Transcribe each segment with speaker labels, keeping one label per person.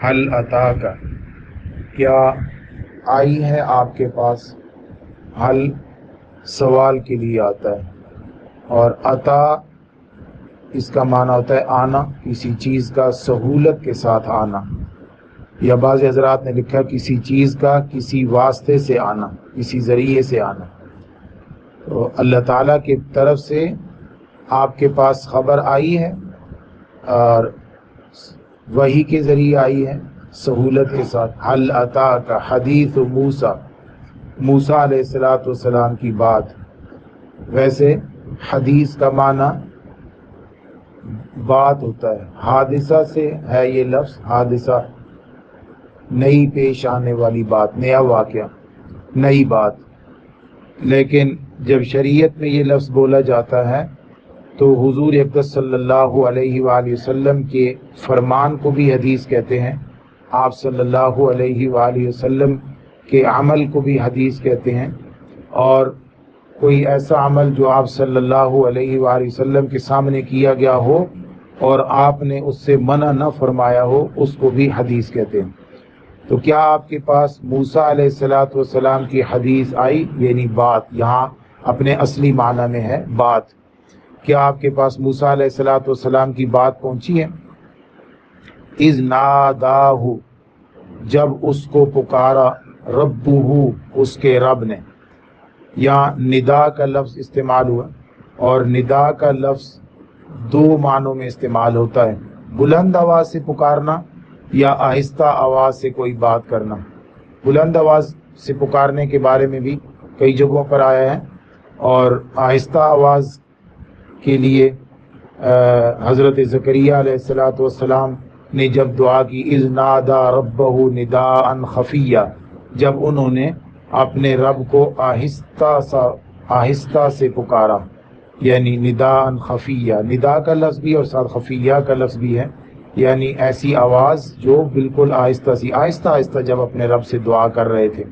Speaker 1: حل عطا کا، کیا آئی ہے آپ کے پاس؟ حل سوال کے لیے آتا ہے، اور عطا اس کا معنی ہوتا ہے آنا، کسی چیز کا سہولت کے ساتھ آنا، یا بعض حضرات نے لکھا کسی چیز کا کسی واسطے سے آنا، کسی ذریعے سے آنا۔ تو اللہ تعالیٰ کی طرف سے آپ کے پاس خبر آئی ہے اور وحی کے ذریعے آئی ہے سہولت کے ساتھ۔ حل عطا کا حدیث موسیٰ، موسیٰ علیہ السلام کی بات۔ ویسے حدیث کا معنی بات ہوتا ہے، حادثہ سے ہے یہ لفظ، حادثہ نئی پیش آنے والی بات، نیا واقعہ، نئی بات۔ لیکن جب شریعت میں یہ لفظ بولا جاتا ہے تو حضور اقدس صلی اللہ علیہ وآلہ وسلم کے فرمان کو بھی حدیث کہتے ہیں، آپ صلی اللہ علیہ وآلہ وسلم کے عمل کو بھی حدیث کہتے ہیں، اور کوئی ایسا عمل جو آپ صلی اللہ علیہ وآلہ وسلم کے سامنے کیا گیا ہو اور آپ نے اس سے منع نہ فرمایا ہو، اس کو بھی حدیث کہتے ہیں۔ تو کیا آپ کے پاس موسیٰ علیہ السلام کی حدیث آئی؟ یعنی بات یہاں اپنے اصلی معنی میں ہے بات۔ کیا آپ کے پاس موسیٰ علیہ السلام کی بات پہنچی ہے؟ اذ ناداہ، جب اس کو پکارا، ربہ، اس کے رب نے۔ یہاں ندا کا لفظ استعمال ہوا، اور ندا کا لفظ دو معنوں میں استعمال ہوتا ہے، بلند آواز سے پکارنا یا آہستہ آواز سے کوئی بات کرنا۔ بلند آواز سے پکارنے کے بارے میں بھی کئی جگہوں پر آیا ہے، اور آہستہ آواز کے لیے حضرت زکریہ علیہ السلام نے جب دعا کی، اذ نادا ربہ نداء خفیہ، جب انہوں نے اپنے رب کو آہستہ سے پکارا، یعنی نداء خفیہ، ندا کا لفظ بھی اور ساتھ خفیہ کا لفظ بھی ہے، یعنی ایسی آواز جو بالکل آہستہ سی، آہستہ آہستہ جب اپنے رب سے دعا کر رہے تھے۔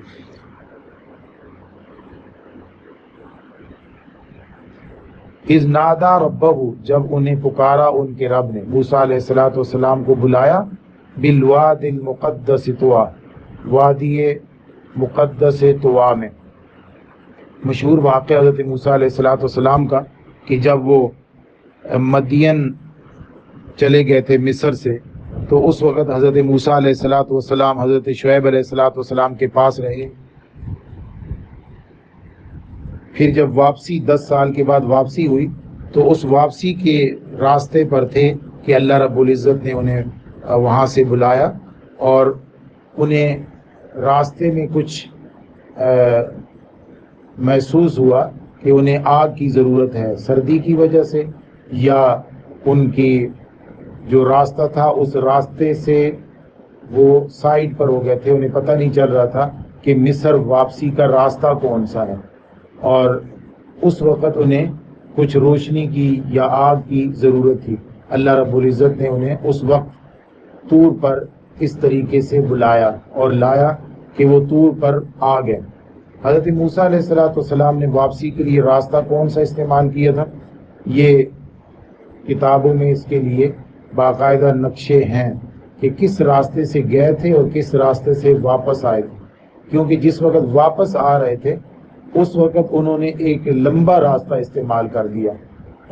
Speaker 1: اذ نادا ربہ، جب انہیں پکارا ان کے رب نے، موسیٰ علیہ السلام کو بلایا، بالواد المقدس طویٰ، وادی مقدس طویٰ میں۔ مشہور واقعہ حضرت موسیٰ علیہ السلام کا کہ جب وہ مدین چلے گئے تھے مصر سے، تو اس وقت حضرت موسیٰ علیہ السلام حضرت شعیب علیہ السلام کے پاس رہے۔ پھر جب واپسی 10 سال کے بعد واپسی ہوئی تو اس واپسی کے راستے پر تھے کہ اللہ رب العزت نے انہیں وہاں سے بلایا، اور انہیں راستے میں کچھ محسوس ہوا کہ انہیں آگ کی ضرورت ہے، سردی کی وجہ سے یا ان کی جو راستہ تھا اس راستے سے وہ سائڈ پر ہو گئے تھے، انہیں پتہ نہیں چل رہا تھا کہ مصر واپسی کا راستہ کون سا ہے، اور اس وقت انہیں کچھ روشنی کی یا آگ کی ضرورت تھی۔ اللہ رب العزت نے انہیں اس وقت طور پر اس طریقے سے بلایا اور لایا کہ وہ طور پر آ گئے۔ حضرت موسیٰ علیہ السلام نے واپسی کے لیے راستہ کون سا استعمال کیا تھا؟ یہ کتابوں میں اس کے لیے باقاعدہ نقشے ہیں کہ کس راستے سے گئے تھے اور کس راستے سے واپس آئے تھے، کیونکہ جس وقت واپس آ رہے تھے اس وقت انہوں نے ایک لمبا راستہ استعمال کر دیا،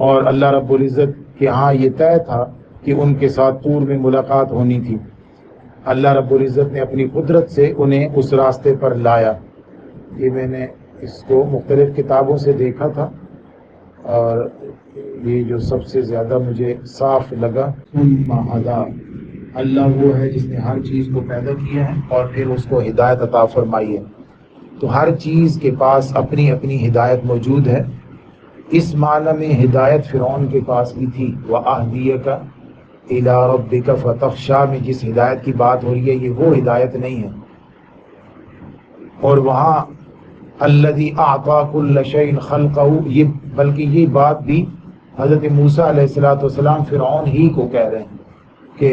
Speaker 1: اور اللہ رب العزت کے ہاں یہ طے تھا کہ ان کے ساتھ طور میں ملاقات ہونی تھی۔ اللہ رب العزت نے اپنی قدرت سے انہیں اس راستے پر لایا۔ یہ میں نے اس کو مختلف کتابوں سے دیکھا تھا، اور یہ جو سب سے زیادہ مجھے صاف لگا، ثم ہدیٰ، اللہ وہ ہے جس نے ہر چیز کو پیدا کیا ہے اور پھر اس کو ہدایت عطا فرمائی ہے۔ تو ہر چیز کے پاس اپنی اپنی ہدایت موجود ہے۔ اس معنی میں ہدایت فرعون کے پاس بھی تھی، وَأَهْدِيَكَ إِلَىٰ رَبِّكَ فَتَخْشَىٰ میں جس ہدایت کی بات ہو رہی ہے یہ وہ ہدایت نہیں ہے، اور وہاں الذي أعطى كل شيء خلقه، یہ بلکہ یہ بات بھی حضرت موسیٰ علیہ السلام فرعون ہی کو کہہ رہے ہیں کہ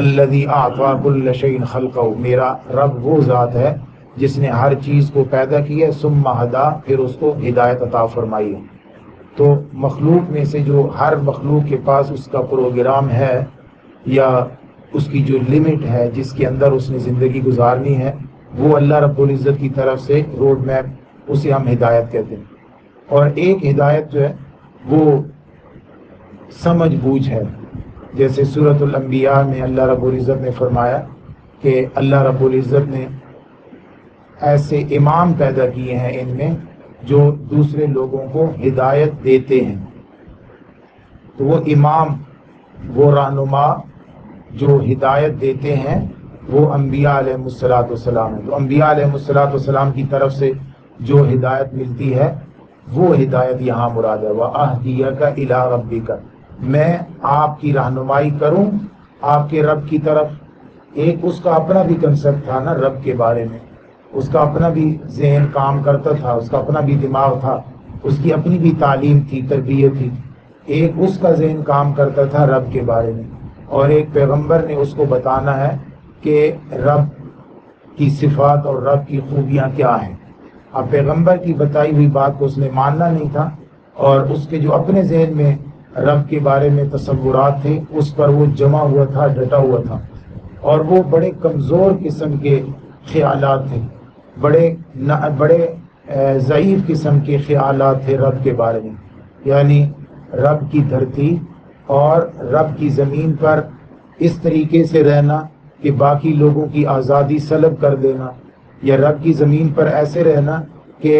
Speaker 1: الذي أعطى كل شيء خلقه، میرا رب وہ ذات ہے جس نے ہر چیز کو پیدا کیا، ثم ہدیٰ، پھر اس کو ہدایت عطا فرمائی ہے۔ تو مخلوق میں سے جو ہر مخلوق کے پاس اس کا پروگرام ہے یا اس کی جو لمٹ ہے جس کے اندر اس نے زندگی گزارنی ہے، وہ اللہ رب العزت کی طرف سے روڈ میپ، اسے ہم ہدایت کہتے ہیں۔ اور ایک ہدایت جو ہے وہ سمجھ بوجھ ہے، جیسے سورۃ الانبیاء میں اللہ رب العزت نے فرمایا کہ اللہ رب العزت نے ایسے امام پیدا کیے ہیں ان میں جو دوسرے لوگوں کو ہدایت دیتے ہیں۔ تو وہ امام، وہ رہنما جو ہدایت دیتے ہیں، وہ انبیاء علیہ السلام ہیں۔ تو انبیاء علیہ السلام کی طرف سے جو ہدایت ملتی ہے وہ ہدایت یہاں مراد ہے۔ وَأَهْدِيَكَ إِلَىٰ رَبِّكَ، میں آپ کی رہنمائی کروں آپ کے رب کی طرف۔ ایک اس کا اپنا بھی کنسپٹ تھا نا رب کے بارے میں، اس کا اپنا بھی ذہن کام کرتا تھا، اس کا اپنا بھی دماغ تھا، اس کی اپنی بھی تعلیم تھی، تربیت تھی۔ ایک اس کا ذہن کام کرتا تھا رب کے بارے میں، اور ایک پیغمبر نے اس کو بتانا ہے کہ رب کی صفات اور رب کی خوبیاں کیا ہیں۔ اب پیغمبر کی بتائی ہوئی بات کو اس نے ماننا نہیں تھا، اور اس کے جو اپنے ذہن میں رب کے بارے میں تصورات تھے اس پر وہ جمع ہوا تھا، ڈٹا ہوا تھا، اور وہ بڑے کمزور قسم کے خیالات تھے، بڑے ضعیف قسم کے خیالات تھے رب کے بارے میں۔ یعنی رب کی دھرتی اور رب کی زمین پر اس طریقے سے رہنا کہ باقی لوگوں کی آزادی سلب کر دینا، یا رب کی زمین پر ایسے رہنا کہ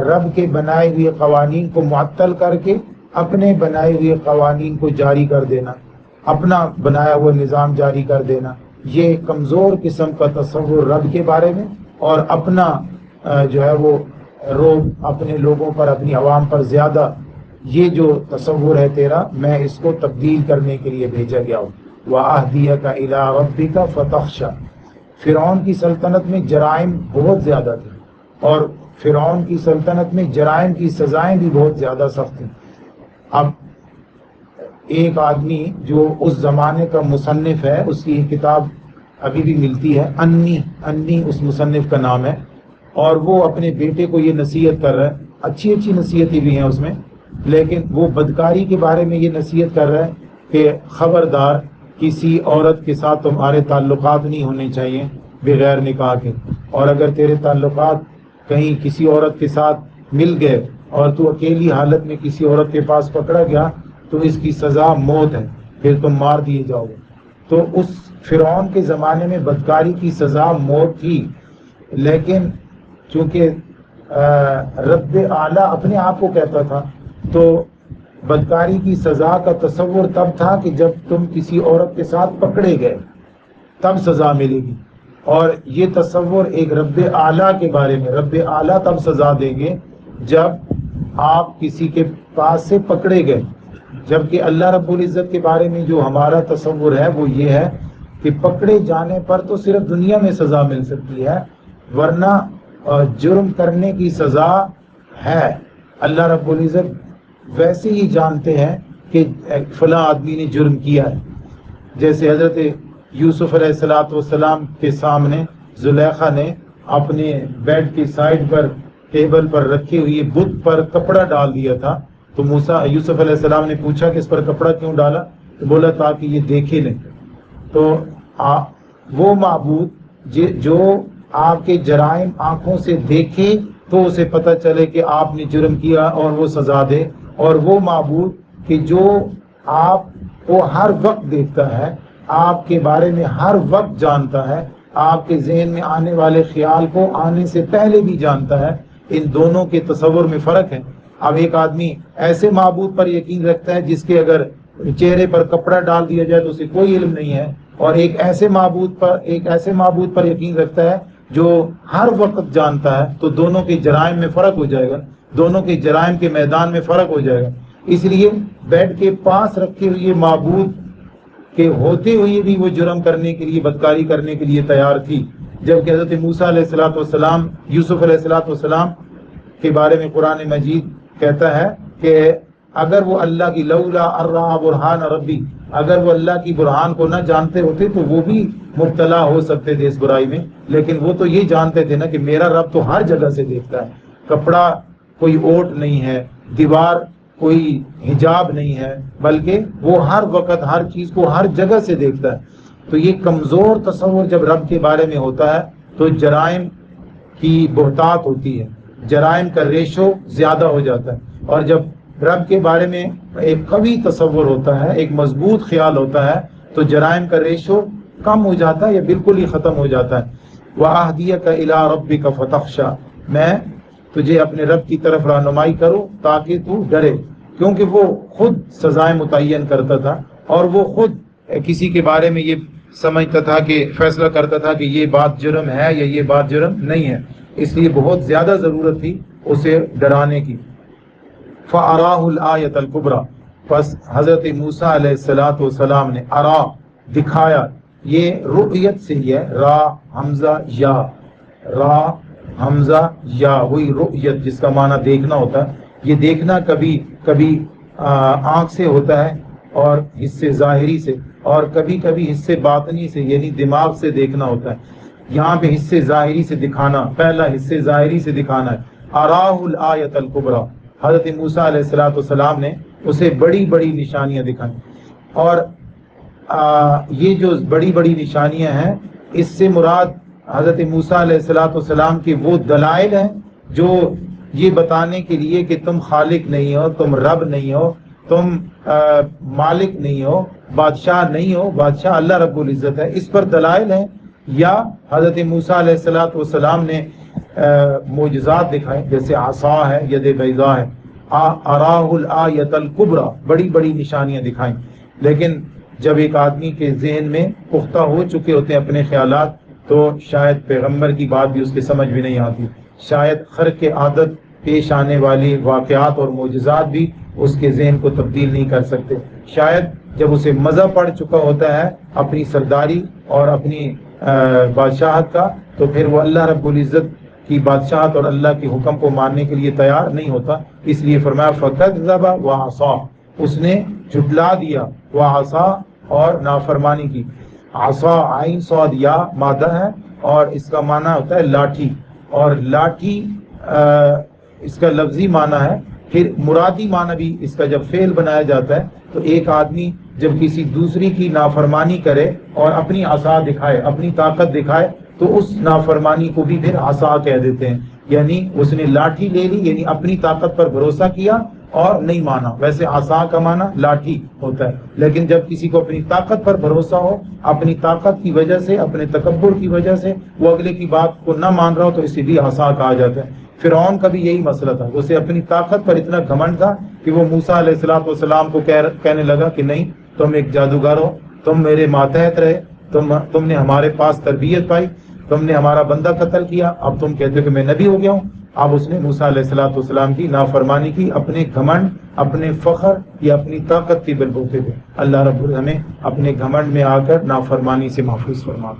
Speaker 1: رب کے بنائے ہوئے قوانین کو معطل کر کے اپنے بنائے ہوئے قوانین کو جاری کر دینا، اپنا بنایا ہوا نظام جاری کر دینا، یہ کمزور قسم کا تصور رب کے بارے میں، اور اپنا جو ہے وہ روب اپنے لوگوں پر، اپنی عوام پر زیادہ، یہ جو تصور ہے تیرا، میں اس کو تبدیل کرنے کے لیے بھیجا گیا ہوں۔ وَأَهْدِيَكَ إِلَىٰ رَبِّكَ فَتَخْشَىٰ۔ فرعون کی سلطنت میں جرائم بہت زیادہ تھے، اور فرعون کی سلطنت میں جرائم کی سزائیں بھی بہت زیادہ سخت تھیں۔ اب ایک آدمی جو اس زمانے کا مصنف ہے، اس کی کتاب ابھی بھی ملتی ہے، انی اس مصنف کا نام ہے، اور وہ اپنے بیٹے کو یہ نصیحت کر رہا ہے، اچھی نصیحتیں بھی ہیں اس میں، لیکن وہ بدکاری کے بارے میں یہ نصیحت کر رہا ہے کہ خبردار، کسی عورت کے ساتھ تمہارے تعلقات نہیں ہونے چاہیے بغیر نکاح کے، اور اگر تیرے تعلقات کہیں کسی عورت کے ساتھ مل گئے اور تو اکیلی حالت میں کسی عورت کے پاس پکڑا گیا تو اس کی سزا موت ہے، پھر تم مار دیے جاؤ گے۔ تو اس فرعون کے زمانے میں بدکاری کی سزا موت تھی، لیکن چونکہ رب اعلیٰ اپنے آپ کو کہتا تھا، تو بدکاری کی سزا کا تصور تب تھا کہ جب تم کسی عورت کے ساتھ پکڑے گئے تب سزا ملے گی، اور یہ تصور ایک رب اعلیٰ کے بارے میں، رب اعلیٰ تب سزا دیں گے جب آپ کسی کے پاس سے پکڑے گئے، جبکہ اللہ رب العزت کے بارے میں جو ہمارا تصور ہے وہ یہ ہے کہ پکڑے جانے پر تو صرف دنیا میں سزا مل سکتی ہے، ورنہ جرم کرنے کی سزا ہے۔ اللہ رب العزت ویسے ہی جانتے ہیں کہ فلاں آدمی نے جرم کیا ہے، جیسے حضرت یوسف علیہ السلام کے سامنے زلیخا نے اپنے بیڈ کی سائڈ پر ٹیبل پر رکھے ہوئے بت پر کپڑا ڈال دیا تھا، تو یوسف علیہ السلام نے پوچھا کہ اس پر کپڑا کیوں ڈالا، تو بولا تاکہ یہ دیکھے لیں۔ تو وہ معبود جو آپ کے جرائم آنکھوں سے دیکھے تو اسے پتہ چلے کہ آپ نے جرم کیا اور وہ سزا دے، اور وہ معبود کہ جو آپ کو ہر وقت دیکھتا ہے، آپ کے بارے میں ہر وقت جانتا ہے، آپ کے ذہن میں آنے والے خیال کو آنے سے پہلے بھی جانتا ہے، ان دونوں کے تصور میں فرق ہے۔ اب ایک آدمی ایسے معبود پر یقین رکھتا ہے جس کے اگر چہرے پر کپڑا ڈال دیا جائے تو اسے کوئی علم نہیں ہے، اور ایک ایسے معبود پر یقین رکھتا ہے جو ہر وقت جانتا ہے، تو دونوں کے جرائم میں فرق ہو جائے گا، دونوں کے جرائم کے میدان میں فرق ہو جائے گا۔ اس لیے بیڈ کے پاس رکھے ہوئے معبود کے ہوتے ہوئے بھی وہ جرم کرنے کے لیے، بدکاری کرنے کے لیے تیار تھی، جبکہ حضرت موسیٰ علیہ السلام، یوسف علیہ السلام کے بارے میں قرآن مجید کہتا ہے کہ اگر وہ اللہ کی لولا ارى برہان ربی، اگر وہ اللہ کی برہان کو نہ جانتے ہوتے تو وہ بھی مبتلا ہو سکتے تھے اس برائی میں، لیکن وہ تو یہ جانتے تھے نا کہ میرا رب تو ہر جگہ سے دیکھتا ہے، کپڑا کوئی اوٹ نہیں ہے، دیوار کوئی حجاب نہیں ہے، بلکہ وہ ہر وقت ہر چیز کو ہر جگہ سے دیکھتا ہے۔ تو یہ کمزور تصور جب رب کے بارے میں ہوتا ہے تو جرائم کی بہتات ہوتی ہے، جرائم کا ریشو زیادہ ہو جاتا ہے. اور جب رب کے بارے میں ایک قوی تصور ہوتا ہے، ایک مضبوط خیال ہوتا ہے، تو جرائم کا ریشو کم ہو جاتا ہے یا بالکل ہی ختم ہو جاتا ہے. وَأَهْدِيَكَ إِلَىٰ رَبِّكَ فَتَخْشَىٰ، میں تجھے اپنے رب کی طرف رہنمائی کروں تاکہ تو ڈرے، کیونکہ وہ خود سزائیں متعین کرتا تھا اور وہ خود کسی کے بارے میں یہ سمجھتا تھا کہ فیصلہ کرتا تھا کہ یہ بات جرم ہے یا یہ بات جرم نہیں ہے، اس لیے بہت زیادہ ضرورت تھی اسے ڈرانے کی. فَأَرَاهُ الْآيَةَ الْكُبْرَىٰ، پس حضرت موسیٰ علیہ السلام نے ارا دکھایا، یہ رؤیت سے ہی ہے، را حمزہ یا، را حمزہ یا، وہی رؤیت جس کا معنی دیکھنا ہوتا ہے. یہ دیکھنا کبھی کبھی آنکھ سے ہوتا ہے اور حصے ظاہری سے، اور کبھی کبھی حصے باطنی سے یعنی دماغ سے دیکھنا ہوتا ہے. یہاں پہ حصے ظاہری سے دکھانا، پہلا حصے ظاہری سے دکھانا ہے. اراہ الآیۃ الکبریٰ، حضرت موسیٰ علیہ السلام نے اسے بڑی بڑی نشانیاں دکھائیں. اور یہ جو بڑی بڑی نشانیاں ہیں، اس سے مراد حضرت موسیٰ علیہ السلام کے وہ دلائل ہیں جو یہ بتانے کے لیے کہ تم خالق نہیں ہو، تم رب نہیں ہو، تم مالک نہیں ہو، بادشاہ نہیں ہو، بادشاہ اللہ رب العزت ہے، اس پر دلائل ہیں. یا حضرت موسیٰ علیہ السلام نے معجزات دکھائے، جیسے عصا ہے، ید بیضاء ہے. اراہ الآیۃ الکبریٰ، بڑی بڑی نشانیاں دکھائیں. لیکن جب ایک آدمی کے ذہن میں پختہ ہو چکے ہوتے ہیں اپنے خیالات، تو شاید پیغمبر کی بات بھی اس کے سمجھ بھی نہیں آتی، شاید خرق عادت پیش آنے والی واقعات اور معجزات بھی اس کے ذہن کو تبدیل نہیں کر سکتے. شاید جب اسے مزہ پڑ چکا ہوتا ہے اپنی سرداری اور اپنی بادشاہت کا، تو پھر وہ اللہ رب العزت کی بادشاہت اور اللہ کے حکم کو ماننے کے لیے تیار نہیں ہوتا. اس لیے فرمایا فَكَذَّبَ وَعَصَىٰ، اس نے جھٹلا دیا، وَعَصَىٰ اور نافرمانی کی. عصا عین صاد یا مادہ ہے اور اس کا معنی ہوتا ہے لاٹھی، اور لاٹھی اس کا لفظی معنی ہے. پھر مرادی معنی بھی اس کا جب فعل بنایا جاتا ہے تو ایک آدمی جب کسی دوسری کی نافرمانی کرے اور اپنی عصا دکھائے، اپنی طاقت دکھائے، تو اس نافرمانی کو بھی پھر عصا کہہ دیتے ہیں. یعنی اس نے لاٹھی لے لی، یعنی اپنی طاقت پر بھروسہ کیا اور نہیں مانا. ویسے عصا کا معنی لاٹھی ہوتا ہے، لیکن جب کسی کو اپنی طاقت پر بھروسہ ہو، اپنی طاقت کی وجہ سے، اپنے تکبر کی وجہ سے وہ اگلے کی بات کو نہ مان رہا ہو، تو اسے بھی عصا کہا جاتا ہے. فرعون کا بھی یہی مسئلہ تھا، اسے اپنی طاقت پر اتنا گھمنڈ تھا کہ وہ موسیٰ علیہ السلام کو کہنے لگا کہ نہیں، تم ایک جادوگر ہو، تم میرے ماتحت رہے، تم نے ہمارے پاس تربیت پائی، تم نے ہمارا بندہ قتل کیا، اب تم کہتے ہو کہ میں نبی ہو گیا ہوں. اب اس نے موسیٰ علیہ السلام کی نافرمانی کی، اپنے گھمنڈ، اپنے فخر یا اپنی طاقت کی بل بوتے پہ. اللہ رب العزت ہمیں اپنے گھمنڈ میں آ کر نافرمانی سے محفوظ فرما.